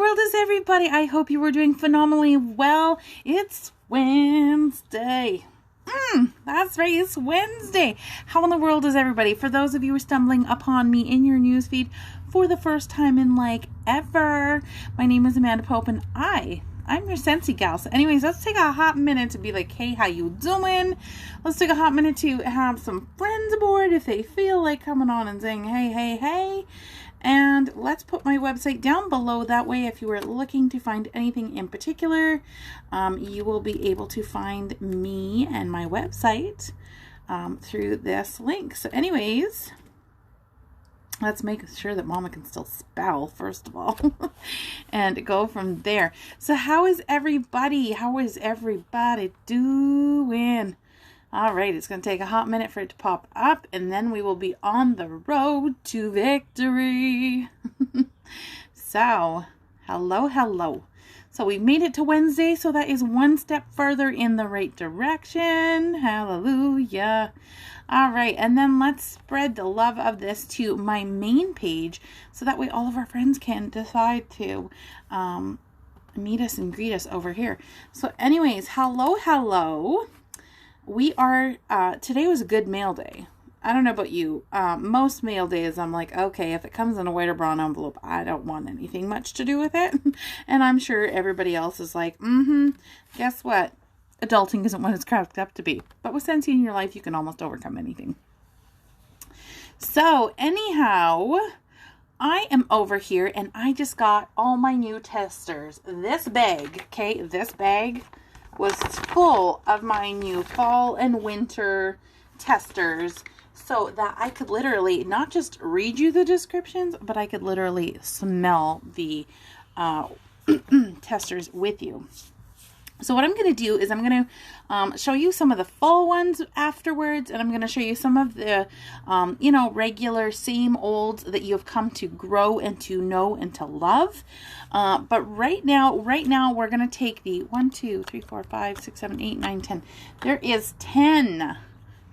world is everybody? I hope you were doing phenomenally well. It's Wednesday. That's right, it's Wednesday. How in the world is everybody? For those of you who are stumbling upon me in your newsfeed for the first time in like ever, my name is Amanda Pope and I'm your Scentsy gal. So anyways, let's take a hot minute to be like, hey, how you doing? Let's take a hot minute to have some friends aboard if they feel like coming on and saying, hey. And let's put my website down below. That way, if you are looking to find anything in particular, you will be able to find me and my website through this link. So anyways, let's make sure that Mama can still spell, first of all, and go from there. So how is everybody? How is everybody doing? All right, it's going to take a hot minute for it to pop up, and then we will be on the road to victory. So, hello. So we've made it to Wednesday, so that is one step further in the right direction. Hallelujah. All right, and then let's spread the love of this to my main page, so that way all of our friends can decide to meet us and greet us over here. So anyways, hello. We are, today was a good mail day. I don't know about you. Most mail days, I'm like, okay, if it comes in a white or brown envelope, I don't want anything much to do with it. And I'm sure everybody else is like, guess what? Adulting isn't what it's cracked up to be. But with Scentsy in your life, you can almost overcome anything. So, anyhow, I am over here and I just got all my new testers. This bag was full of my new fall and winter testers, so that I could literally not just read you the descriptions, but I could literally smell the testers with you. So what I'm going to do is I'm going to show you some of the fall ones afterwards, and I'm going to show you some of the, regular same olds that you have come to grow and to know and to love. But right now, we're going to take the 1, 2, 3, 4, 5, 6, 7, 8, 9, 10. There is 10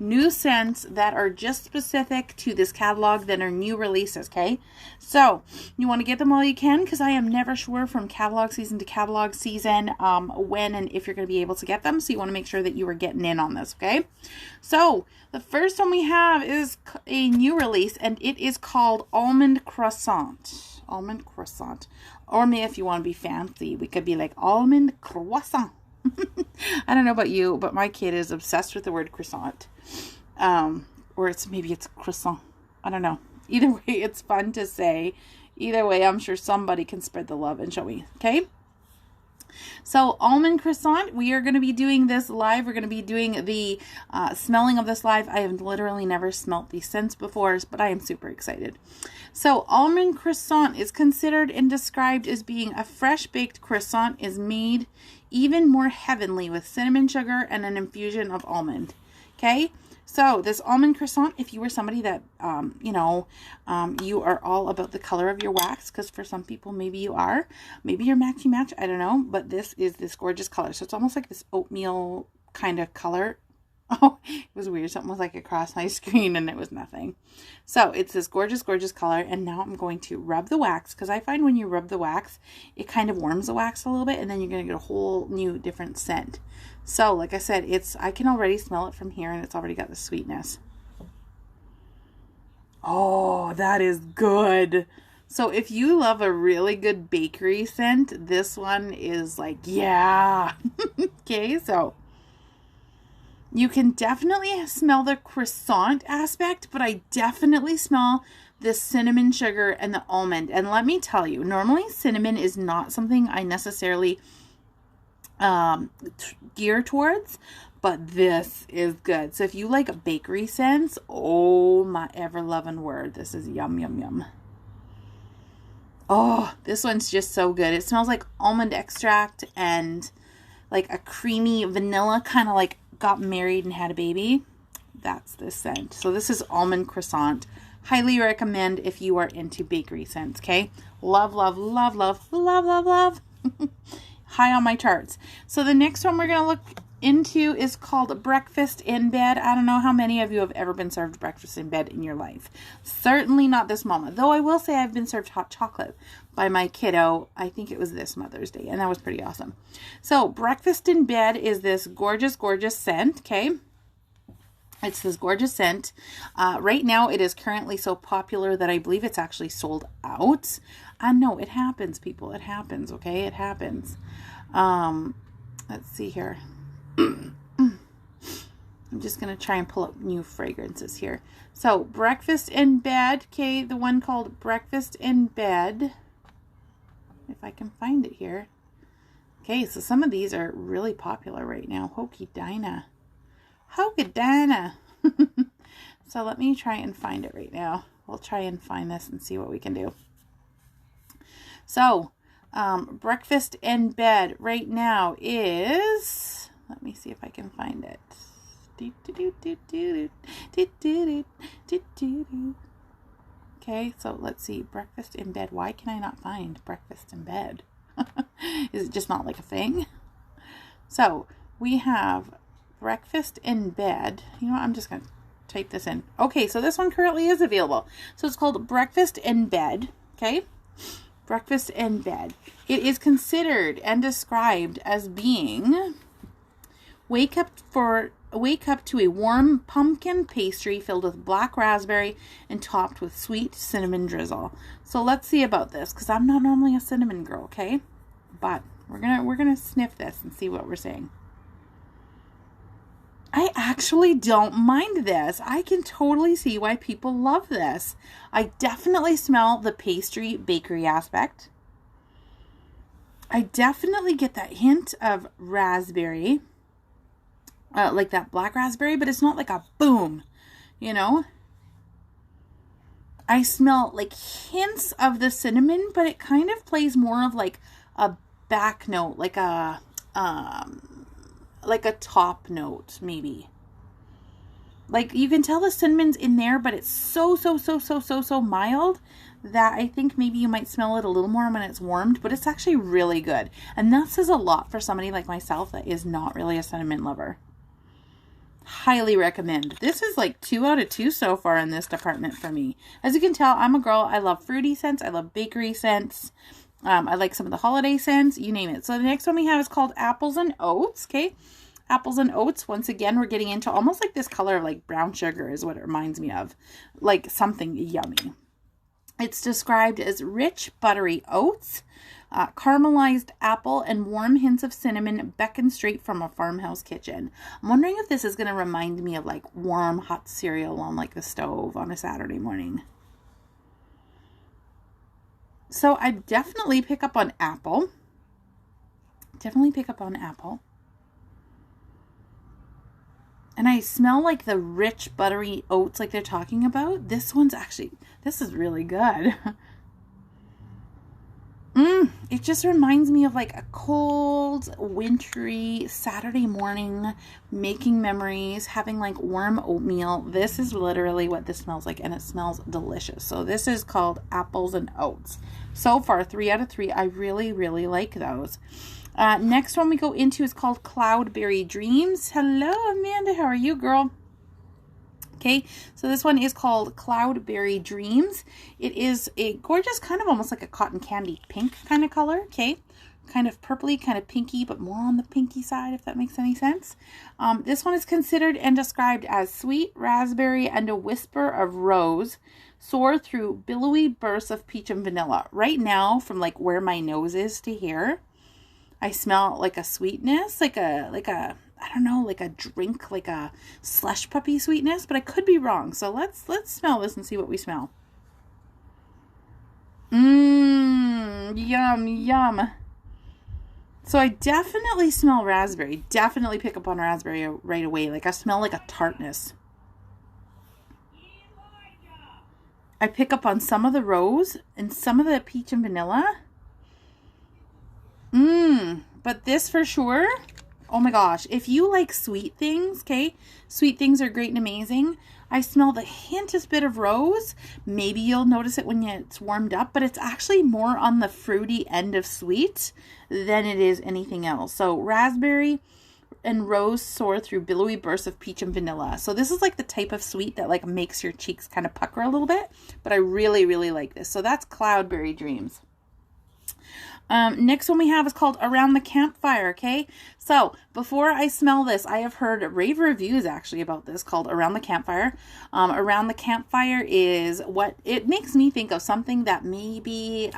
new scents that are just specific to this catalog that are new releases, okay? So, you want to get them while you can, because I am never sure from catalog season to catalog season when and if you're going to be able to get them, so you want to make sure that you are getting in on this, okay? So, the first one we have is a new release, and it is called Almond Croissant. Almond Croissant. Or maybe if you want to be fancy, we could be like Almond Croissant. I don't know about you, but my kid is obsessed with the word croissant. Or maybe it's croissant. I don't know. Either way, it's fun to say. Either way, I'm sure somebody can spread the love and show me. Okay? So, Almond Croissant, we are going to be doing this live. We're going to be doing the smelling of this live. I have literally never smelt these scents before, but I am super excited. So, Almond Croissant is considered and described as being a fresh baked croissant is made even more heavenly with cinnamon sugar and an infusion of almond. Okay? So, this Almond Croissant, if you were somebody that, you are all about the color of your wax, because for some people, maybe you are. Maybe you're matchy match, I don't know. But this is this gorgeous color. So, it's almost like this oatmeal kind of color. Oh, it was weird. Something was like across my screen and it was nothing. So, it's this gorgeous color. And now I'm going to rub the wax, because I find when you rub the wax, it kind of warms the wax a little bit. And then you're going to get a whole new different scent. So, like I said, I can already smell it from here, and it's already got the sweetness. Oh, that is good. So, if you love a really good bakery scent, this one is like, yeah. Okay, so you can definitely smell the croissant aspect, but I definitely smell the cinnamon sugar and the almond. And let me tell you, normally cinnamon is not something I necessarily gear towards, but this is good. So if you like bakery scents, oh my ever loving word, this is yum. Oh, this one's just so good. It smells like almond extract and like a creamy vanilla, kind of like got married and had a baby. That's this scent. So this is Almond Croissant. Highly recommend if you are into bakery scents, okay? Love. High on my charts. So the next one we're going to look into is called Breakfast in Bed. I don't know how many of you have ever been served breakfast in bed in your life. Certainly not this mama. Though I will say I've been served hot chocolate by my kiddo. I think it was this Mother's Day, and that was pretty awesome. So Breakfast in Bed is this gorgeous, gorgeous scent, okay? It's this gorgeous scent. Right now, it is currently so popular that I believe it's actually sold out. No, it happens, people. It happens, okay? It happens. Let's see here. I'm just going to try and pull up new fragrances here. So, Breakfast in Bed, okay? The one called Breakfast in Bed. If I can find it here. Okay, so some of these are really popular right now. Hokey Dinah. So let me try and find it right now. We'll try and find this and see what we can do. So, Breakfast in Bed right now is, let me see if I can find it. Okay, so let's see. Breakfast in Bed. Why can I not find Breakfast in Bed? Is it just not like a thing? So, we have Breakfast in Bed. You know what? I'm just going to type this in. Okay, so this one currently is available. So it's called Breakfast in Bed. Okay? Breakfast in Bed. It is considered and described as being wake up to a warm pumpkin pastry filled with black raspberry and topped with sweet cinnamon drizzle. So let's see about this, because I'm not normally a cinnamon girl, okay? But we're gonna sniff this and see what we're saying. I actually don't mind this. I can totally see why people love this. I definitely smell the pastry bakery aspect. I definitely get that hint of raspberry, like that black raspberry, but it's not like a boom, you know? I smell like hints of the cinnamon, but it kind of plays more of like a back note, like a top note, maybe. Like, you can tell the cinnamon's in there, but it's so mild that I think maybe you might smell it a little more when it's warmed, but it's actually really good. And that says a lot for somebody like myself that is not really a cinnamon lover. Highly recommend. This is like 2 out of 2 so far in this department for me. As you can tell, I'm a girl. I love fruity scents. I love bakery scents. I like some of the holiday scents, you name it. So the next one we have is called Apples and Oats, okay? Apples and Oats, once again, we're getting into almost like this color of like brown sugar is what it reminds me of. Like something yummy. It's described as rich, buttery oats, caramelized apple, and warm hints of cinnamon beckon straight from a farmhouse kitchen. I'm wondering if this is going to remind me of like warm, hot cereal on like the stove on a Saturday morning. So I definitely pick up on apple. And I smell like the rich, buttery oats like they're talking about. This is really good. It just reminds me of like a cold, wintry Saturday morning, making memories, having like warm oatmeal. This is literally what this smells like, and it smells delicious. So this is called Apples and Oats. So far, 3 out of 3. I really, really like those. Next one we go into is called Cloudberry Dreams. Hello, Amanda. How are you, girl? Okay, so this one is called Cloudberry Dreams. It is a gorgeous, kind of almost like a cotton candy pink kind of color, okay? Kind of purpley, kind of pinky, but more on the pinky side, if that makes any sense. This one is considered and described as sweet raspberry and a whisper of rose, soar through billowy bursts of peach and vanilla. Right now, from like where my nose is to here, I smell like a sweetness, like a I don't know, like a drink, like a slush puppy sweetness, but I could be wrong. So let's smell this and see what we smell. Yum, yum. So I definitely smell raspberry. Definitely pick up on raspberry right away. Like I smell like a tartness. I pick up on some of the rose and some of the peach and vanilla. But this for sure, oh my gosh, if you like sweet things, okay, sweet things are great and amazing. I smell the hintest bit of rose. Maybe you'll notice it when it's warmed up, but it's actually more on the fruity end of sweet than it is anything else. So raspberry, and rose soar through billowy bursts of peach and vanilla. So this is like the type of sweet that like makes your cheeks kind of pucker a little bit, but I really, really like this. So that's Cloudberry Dreams. Next one we have is called Around the Campfire, okay? So, before I smell this, I have heard rave reviews actually about this called Around the Campfire. Around the Campfire is what, it makes me think of something that maybe,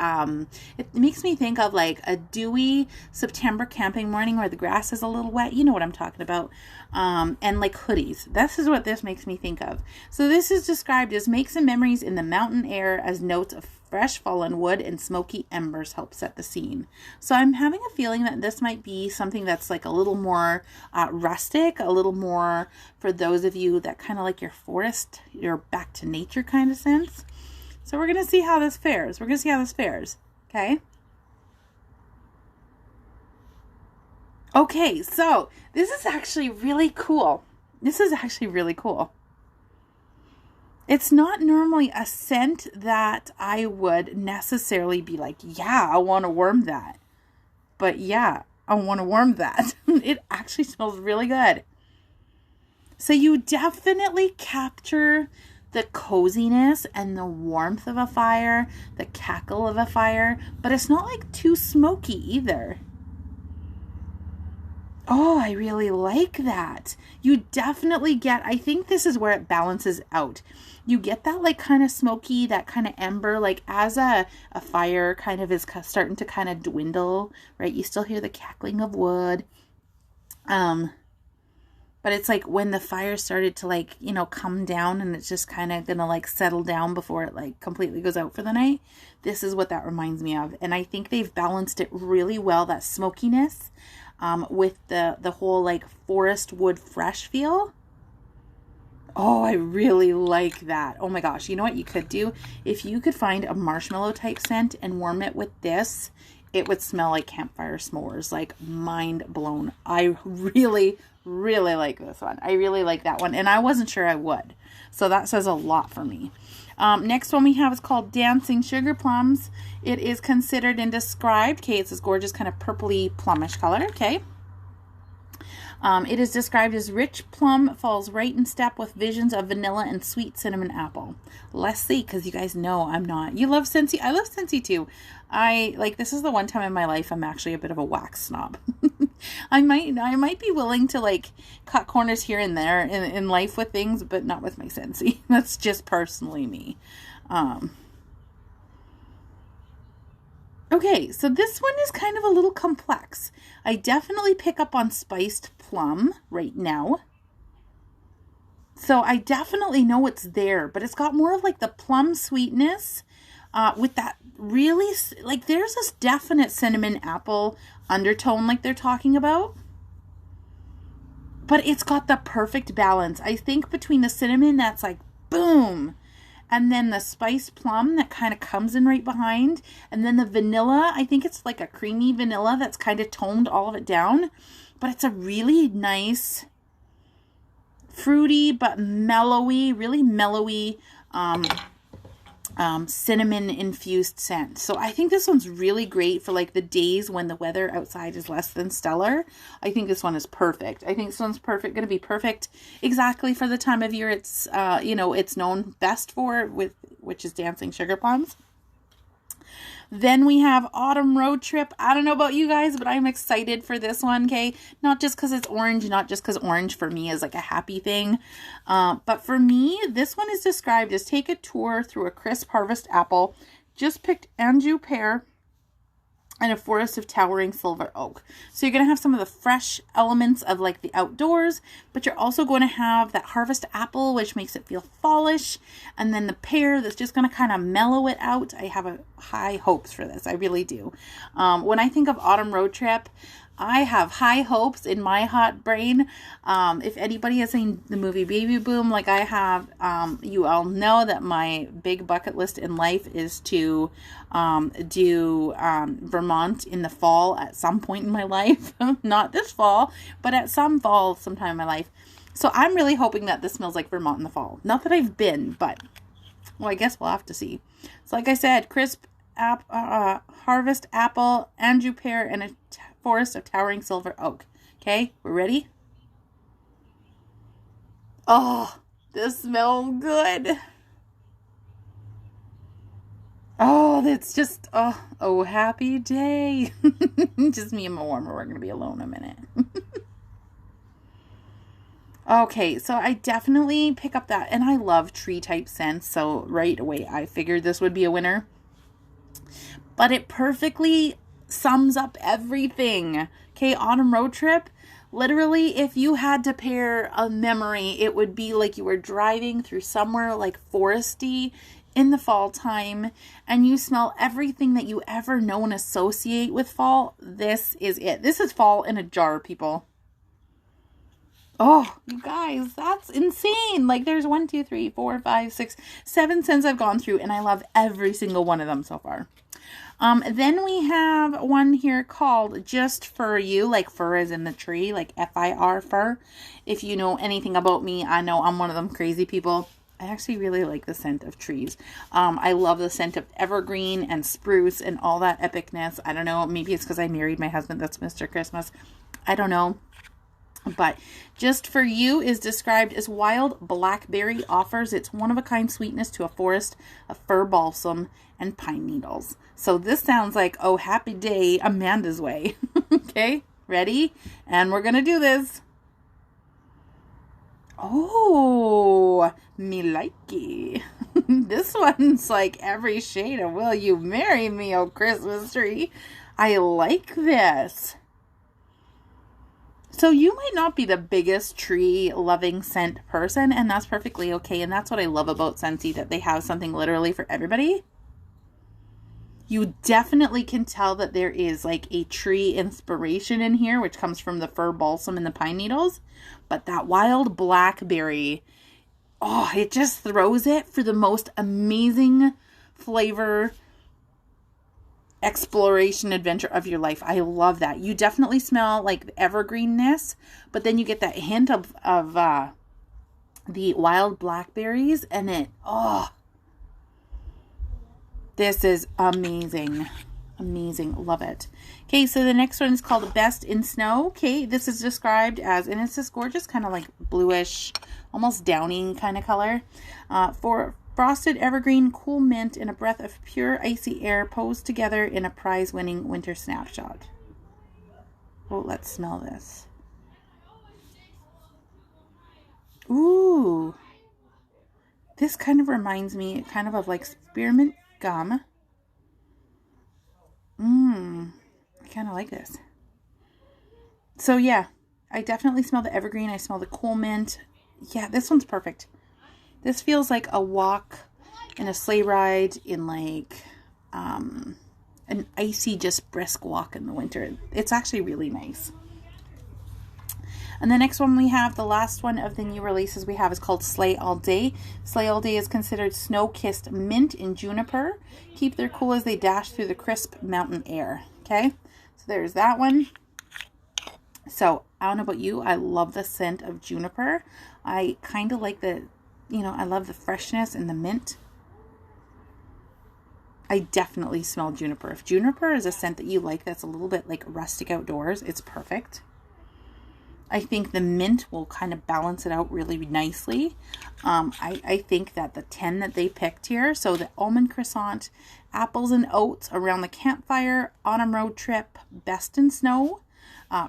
it makes me think of like a dewy September camping morning where the grass is a little wet. You know what I'm talking about. And like hoodies. This is what this makes me think of. So this is described as makes some memories in the mountain air as notes of fresh fallen wood and smoky embers help set the scene. So I'm having a feeling that this might be something that's like a little more rustic, a little more for those of you that kind of like your forest, your back to nature kind of sense. So we're going to see how this fares. Okay. Okay, so this is actually really cool. It's not normally a scent that I would necessarily be like, yeah, I want to warm that. But yeah, I want to warm that. It actually smells really good. So you definitely capture the coziness and the warmth of a fire, the cackle of a fire, but it's not like too smoky either. Oh, I really like that. You definitely get, I think this is where it balances out. You get that like kind of smoky, that kind of ember, like as a fire kind of is starting to kind of dwindle, right? You still hear the cackling of wood. But it's like when the fire started to like, you know, come down and it's just kind of gonna like settle down before it like completely goes out for the night. This is what that reminds me of. And I think they've balanced it really well, that smokiness, with the whole like forest wood fresh feel. Oh, I really like that. Oh my gosh. You know what you could do? If you could find a marshmallow type scent and warm it with this, it would smell like campfire s'mores. Like mind blown. I really, really like this one. I really like that one. And I wasn't sure I would. So that says a lot for me. Next one we have is called Dancing Sugar Plums. It is considered and described. Okay, it's this gorgeous kind of purpley plumish color. Okay. It is described as rich plum, falls right in step with visions of vanilla and sweet cinnamon apple. Let's see, because you guys know I'm not. You love Scentsy? I love Scentsy too. This is the one time in my life I'm actually a bit of a wax snob. I might be willing to like cut corners here and there in life with things, but not with my Scentsy. That's just personally me. Okay, so this one is kind of a little complex. I definitely pick up on spiced plum right now. So I definitely know it's there, but it's got more of like the plum sweetness with that really, like there's this definite cinnamon apple undertone like they're talking about. But it's got the perfect balance. I think between the cinnamon that's like boom, and then the spiced plum that kind of comes in right behind. And then the vanilla, I think it's like a creamy vanilla that's kind of toned all of it down. But it's a really nice, fruity but mellowy, really mellowy cinnamon infused scent. So I think this one's really great for like the days when the weather outside is less than stellar. I think this one is perfect. I think this one's perfect, going to be perfect exactly for the time of year it's it's known best for, which is Dancing Sugar Plums. Then we have Autumn Road Trip. I don't know about you guys, but I'm excited for this one, okay? Not just because it's orange, not just because orange for me is like a happy thing. But for me, this one is described as take a tour through a crisp harvest apple, just picked Anjou pear, and a forest of towering silver oak. So you're going to have some of the fresh elements of like the outdoors, but you're also going to have that harvest apple, which makes it feel fallish. And then the pear that's just going to kind of mellow it out. I have high hopes for this. I really do. When I think of Autumn Road Trip, I have high hopes in my hot brain. If anybody has seen the movie Baby Boom, like I have, you all know that my big bucket list in life is to do Vermont in the fall at some point in my life. Not this fall, but at some fall sometime in my life. So I'm really hoping that this smells like Vermont in the fall. Not that I've been, but well, I guess we'll have to see. So like I said, crisp harvest apple, Anjou pear, and a forest of towering silver oak. Okay, we're ready? Oh, this smells good. Oh, that's just, oh, happy day. Just me and my warmer. We're going to be alone a minute. Okay, so I definitely pick up that, and I love tree type scents, so right away I figured this would be a winner. But it perfectly sums up everything. Okay, autumn road trip. Literally, if you had to pair a memory, it would be like you were driving through somewhere like foresty in the fall time, and you smell everything that you ever know and associate with fall. This is it. This is fall in a jar, people. Oh, you guys, that's insane. Like, there's 1, 2, 3, 4, 5, 6, 7 scents I've gone through, and I love every single one of them so far. Then we have one here called Just For You, like fur is in the tree, like F-I-R, fur. If you know anything about me, I know I'm one of them crazy people. I actually really like the scent of trees. I love the scent of evergreen and spruce and all that epicness. I don't know, maybe it's because I married my husband that's Mr. Christmas. I don't know. But Just For You is described as wild blackberry, offers its one-of-a-kind sweetness to a forest of fir balsam and pine needles. So this sounds like, oh, happy day, Amanda's way. Okay, ready? And we're going to do this. Oh, me likey. This one's like every shade of will you marry me, oh Christmas tree. I like this. So you might not be the biggest tree loving scent person, and that's perfectly okay. And that's what I love about Scentsy, that they have something literally for everybody. You definitely can tell that there is like a tree inspiration in here, which comes from the fir balsam and the pine needles. But that wild blackberry, oh, it just throws it for the most amazing flavor exploration adventure of your life. I love that. You definitely smell like the evergreenness, but then you get that hint of the wild blackberries, and it, oh, this is amazing. Amazing. Love it. Okay, so the next one is called Best in Snow. Okay, this is described as, and it's this gorgeous kind of like bluish, almost downy kind of color. For frosted evergreen, cool mint, and a breath of pure icy air posed together in a prize-winning winter snapshot. Oh, let's smell this. Ooh. This kind of reminds me kind of like spearmint gum. I kind of like this. So yeah, I definitely smell the evergreen. I smell the cool mint. Yeah, this one's perfect. This feels like a walk in a sleigh ride in like an icy, just brisk walk in the winter. It's actually really nice. And the next one we have, the last one of the new releases we have, is called Sleigh All Day. Sleigh All Day is considered snow-kissed mint and juniper. Keep their cool as they dash through the crisp mountain air. Okay, so there's that one. So I don't know about you, I love the scent of juniper. I kind of like the, you know, I love the freshness and the mint. I definitely smell juniper. If juniper is a scent that you like that's a little bit like rustic outdoors, it's perfect. I think the mint will kind of balance it out really nicely. I think that the 10 that they picked here, so the almond croissant, apples and oats, around the campfire, autumn road trip, best in snow,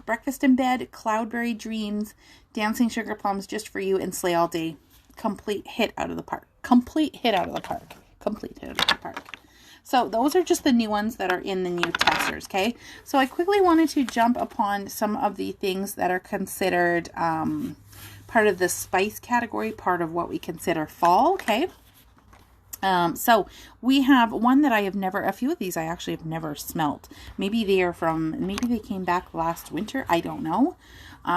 breakfast in bed, cloudberry dreams, dancing sugar plums, just for you, and sleigh all day. Complete hit out of the park. Complete hit out of the park. Complete hit out of the park. So those are just the new ones that are in the new testers, okay? So I quickly wanted to jump upon some of the things that are considered part of the spice category, part of what we consider fall, okay? So we have one that I have never, a few of these I actually have never smelt. Maybe they are from, maybe they came back last winter, I don't know.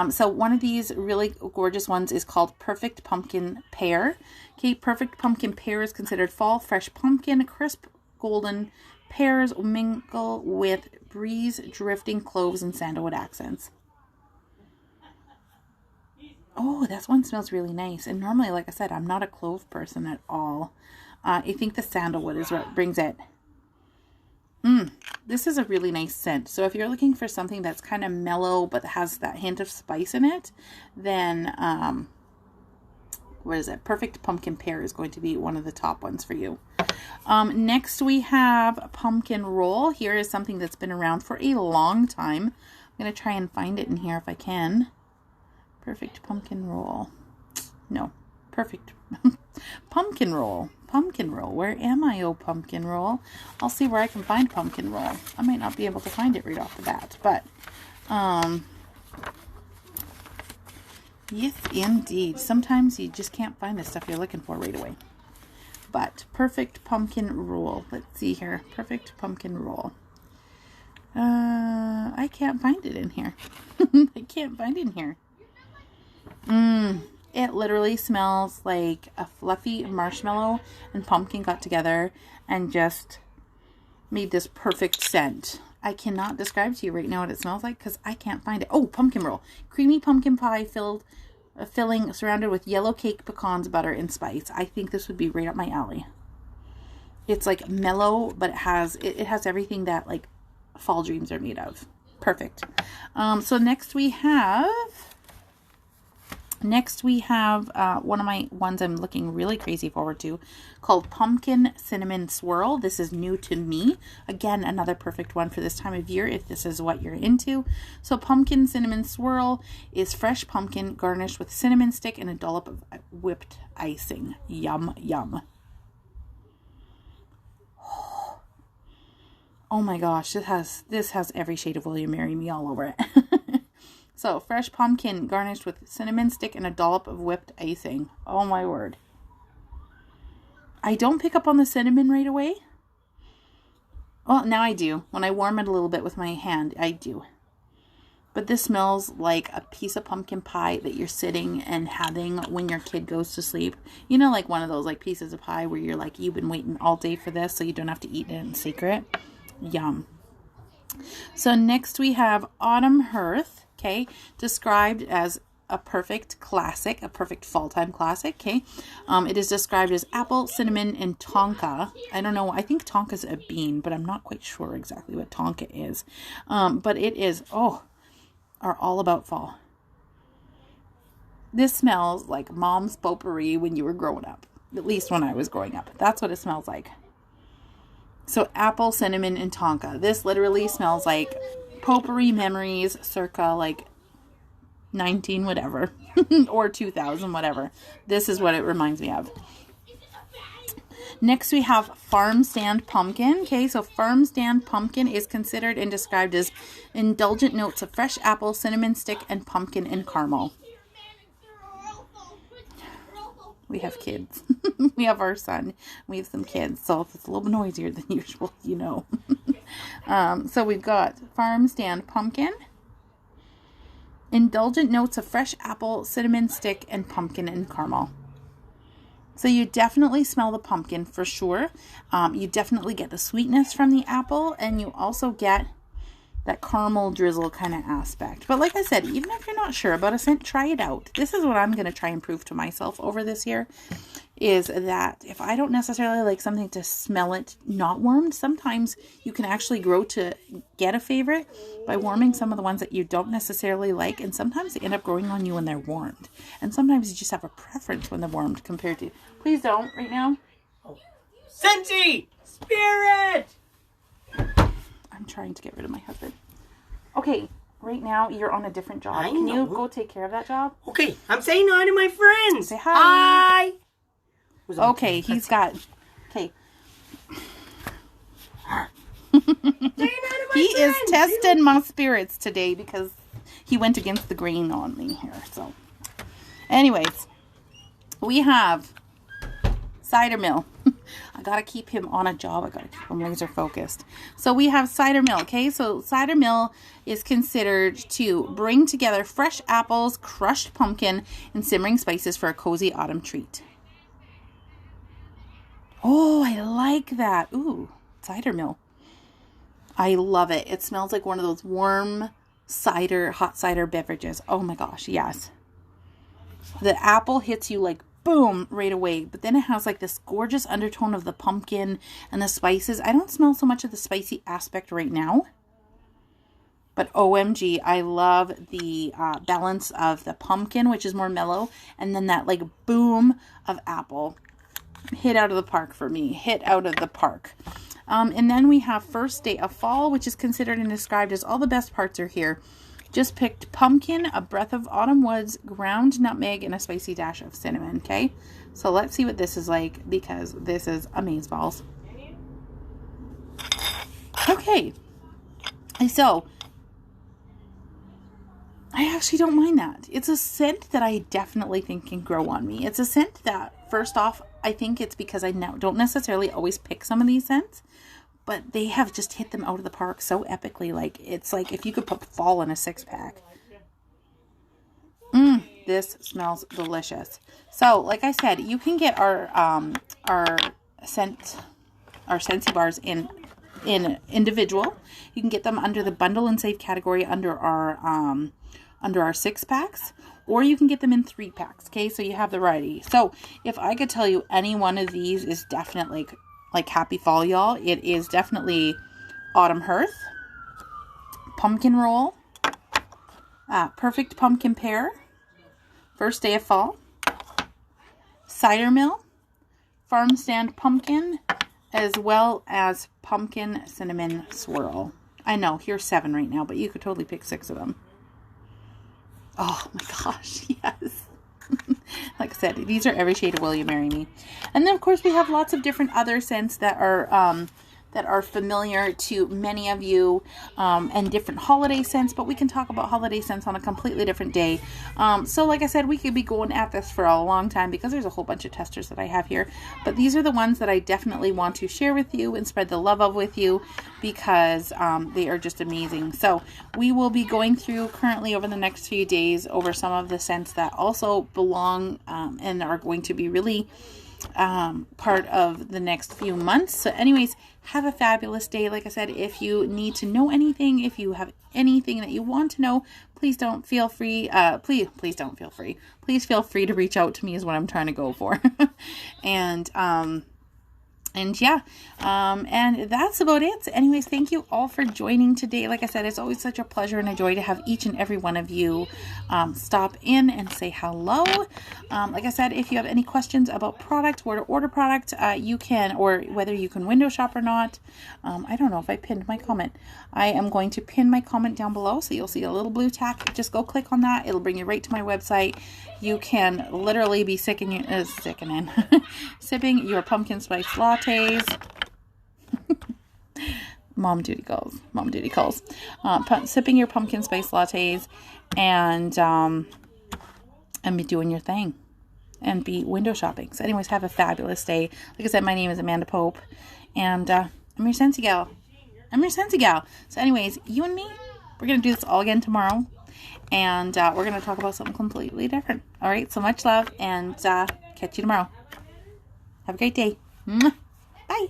So one of these really gorgeous ones is called Perfect Pumpkin Pear. Okay, Perfect Pumpkin Pear is considered fall, fresh pumpkin, crisp golden pears mingle with breeze drifting cloves and sandalwood accents. Oh, that one smells really nice. And normally, like I said, I'm not a clove person at all. I think the sandalwood is what brings it. This is a really nice scent. So if you're looking for something that's kind of mellow but has that hint of spice in it, then what is it? Perfect pumpkin pear is going to be one of the top ones for you. Next we have pumpkin roll. Here is something that's been around for a long time. I'm going to try and find it in here if I can. Perfect pumpkin roll. No, perfect pumpkin roll. Pumpkin roll. Where am I, oh pumpkin roll? I'll see where I can find pumpkin roll. I might not be able to find it right off the bat, but yes, indeed. Sometimes you just can't find the stuff you're looking for right away. But perfect pumpkin roll. Let's see here. Perfect pumpkin roll. I can't find it in here. I can't find it in here. It literally smells like a fluffy marshmallow and pumpkin got together and just made this perfect scent. I cannot describe to you right now what it smells like because I can't find it. Oh, pumpkin roll. Creamy pumpkin pie filling surrounded with yellow cake, pecans, butter, and spice. I think this would be right up my alley. It's like mellow, but it has everything that like fall dreams are made of. Perfect. So next we have one of my ones I'm looking really crazy forward to, called Pumpkin Cinnamon Swirl. This is new to me. Again, another perfect one for this time of year if this is what you're into. So Pumpkin Cinnamon Swirl is fresh pumpkin garnished with cinnamon stick and a dollop of whipped icing. Yum, yum. Oh my gosh, this has every shade of Will You Marry Me all over it. So, fresh pumpkin garnished with cinnamon stick and a dollop of whipped icing. Oh my word. I don't pick up on the cinnamon right away. Well, now I do. When I warm it a little bit with my hand, I do. But this smells like a piece of pumpkin pie that you're sitting and having when your kid goes to sleep. You know, like one of those like pieces of pie where you're like, you've been waiting all day for this so you don't have to eat it in secret. Yum. So next we have Autumn Hearth. Okay, described as a perfect classic, a perfect fall-time classic. Okay, it is described as apple, cinnamon, and tonka. I don't know. I think tonka is a bean, but I'm not quite sure exactly what tonka is. But it is, are all about fall. This smells like mom's potpourri when you were growing up. At least when I was growing up. That's what it smells like. So apple, cinnamon, and tonka. This literally smells like potpourri memories circa like 19 whatever or 2000 whatever. This is what it reminds me of. Next we have Farm Stand Pumpkin. Okay, so Farm Stand Pumpkin is considered and described as indulgent notes of fresh apple, cinnamon stick, and pumpkin and caramel. We have kids. We have our son. We have some kids, so if it's a little bit noisier than usual, you know. So we've got Farm Stand Pumpkin, indulgent notes of fresh apple, cinnamon stick, and pumpkin and caramel. So you definitely smell the pumpkin for sure. You definitely get the sweetness from the apple, and you also get that caramel drizzle kind of aspect. But like I said, even if you're not sure about a scent, try it out. This is what I'm going to try and prove to myself over this year, is that if I don't necessarily like something to smell it not warmed, sometimes you can actually grow to get a favorite by warming some of the ones that you don't necessarily like, and sometimes they end up growing on you when they're warmed. And sometimes you just have a preference when they're warmed compared to... Please don't right now. Oh. Scentsy! Spirit! I'm trying to get rid of my husband. Okay, right now you're on a different job. Can you go take care of that job? Okay, I'm saying hi to my friends. Say hi. Hi. Okay, he's got... Okay. He is testing my spirits today because he went against the grain on me here. So, anyways, we have Cider Mill. I gotta keep him on a job. I gotta keep him laser focused. So we have Cider Mill. Okay, so Cider Mill is considered to bring together fresh apples, crushed pumpkin, and simmering spices for a cozy autumn treat. Oh, I like that. Ooh, Cider Mill. I love it. It smells like one of those warm cider, hot cider beverages. Oh my gosh, yes. The apple hits you like boom right away, but then it has like this gorgeous undertone of the pumpkin and the spices. I don't smell so much of the spicy aspect right now, But OMG, I love the balance of the pumpkin, which is more mellow, and then that like boom of apple. Hit out of the park for me. Hit out of the park. And then we have First Day of Fall, which is considered and described as all the best parts are here. Just picked pumpkin, a breath of autumn woods, ground nutmeg, and a spicy dash of cinnamon. Okay, so let's see what this is like, because this is amazeballs. Okay, so I actually don't mind that. It's a scent that I definitely think can grow on me. It's a scent that, first off, I think it's because I now don't necessarily always pick some of these scents, but they have just hit them out of the park so epically. Like, it's like if you could put fall in a 6-pack. This smells delicious. So, like I said, you can get our Scentsy bars in individual. You can get them under the bundle and save category under our 6-packs, or you can get them in 3-packs. Okay, so you have the variety. So if I could tell you any one of these is definitely like happy fall, y'all, it is definitely Autumn Hearth, Pumpkin Roll, Perfect Pumpkin Pear, First Day of Fall, Cider Mill, Farm Stand Pumpkin, as well as Pumpkin Cinnamon Swirl. I know, here's 7 right now, but you could totally pick 6 of them. Oh my gosh, yes. Like I said, these are every shade of Will You Marry Me. And then, of course, we have lots of different other scents that are familiar to many of you, and different holiday scents, but we can talk about holiday scents on a completely different day. So like I said, we could be going at this for a long time because there's a whole bunch of testers that I have here, but these are the ones that I definitely want to share with you and spread the love of with you, because they are just amazing. So we will be going through currently over the next few days over some of the scents that also belong and are going to be really part of the next few months. So anyways, have a fabulous day. Like I said, if you need to know anything, if you have anything that you want to know, please don't feel free. Please don't feel free. Please feel free to reach out to me is what I'm trying to go for. And yeah, and that's about it. So anyways, thank you all for joining today. Like I said, it's always such a pleasure and a joy to have each and every one of you stop in and say hello. Like I said, if you have any questions about product, where to order product, you can, or whether you can window shop or not. I don't know if I pinned my comment. I am going to pin my comment down below, so you'll see a little blue tack. Just go click on that. It'll bring you right to my website. You can literally be sipping your pumpkin spice lattes. Mom duty calls. Sipping your pumpkin spice lattes and be doing your thing and be window shopping. So anyways, have a fabulous day. Like I said, my name is Amanda Pope, and I'm your Scentsy gal. So anyways, you and me, we're going to do this all again tomorrow. And we're going to talk about something completely different. All right, so much love, and catch you tomorrow. Have a great day. Bye.